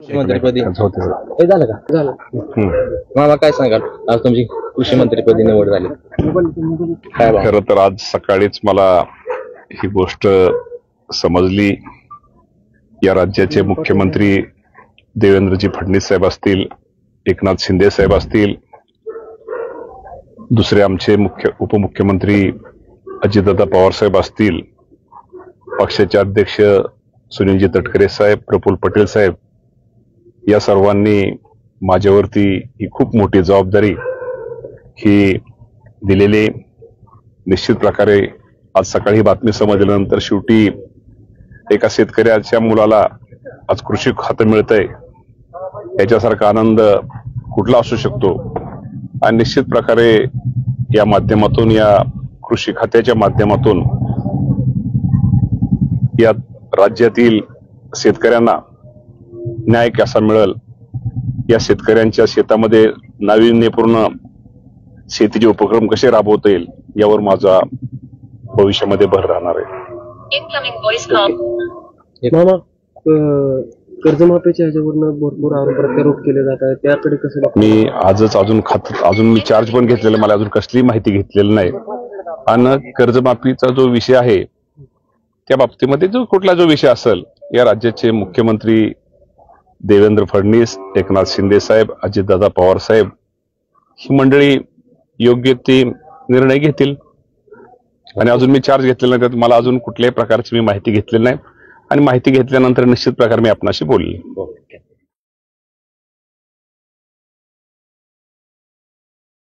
मंत्रिपदी हे झालं का? झालं. मामा काय सांगाल आज तुमची कृषी मंत्रिपदी निवड झाली काय भाव? खरं तर आज सकाळीच मला ही गोष्ट समजली. या राज्याचे मुख्यमंत्री देवेंद्रजी फडणवीस साहेब असतील, एकनाथ शिंदे साहेब असतील, दुसरे आमचे उपमुख्यमंत्री अजितदादा पवार साहेब असतील, पक्षाचे अध्यक्ष सुनीलजी तटकरे साहेब, प्रफुल्ल पटेल साहेब, या सर्वांनी माझ्यावरती ही खूप मोठी जबाबदारी ही दिलेली. निश्चित प्रकारे आज सकाळी बातमी समजल्यानंतर शेवटी एका शेतकऱ्याच्या मुलाला आज कृषी खातं मिळतंय याच्यासारखा आनंद कुठला असू शकतो. आणि निश्चित प्रकारे या माध्यमातून, या कृषी खात्याच्या माध्यमातून या राज्यातील शेतकऱ्यांना न्याय कसा मिळेल, या शेतकऱ्यांच्या शेतामध्ये नाविन्यपूर्ण शेतीचे उपक्रम कसे राबवता येईल यावर माझा भविष्यामध्ये भर राहणार आहे. मामा, कर्जमाफीच्या ह्याच्यावरनं भरपूर आरोप केले जात आहेत, त्याकडे कसं बघता? मी आजच अजून मी चार्ज पण घेतलेला, मला अजून कसली माहिती घेतलेली नाही. आणि कर्जमाफीचा जो विषय आहे त्या बाबतीमध्ये कुठला जो विषय असेल, या राज्याचे मुख्यमंत्री देवेंद्र फडणवीस, एकनाथ शिंदे साहेब, अजितदादा पवार साहेब ही मंडळी योग्य ते निर्णय घेतील. आणि अजून मी चार्ज घेतलेला नाही, मला अजून कुठल्याही प्रकारची मी माहिती घेतलेली नाही. आणि माहिती घेतल्यानंतर निश्चित प्रकारे मी आपणाशी बोलले.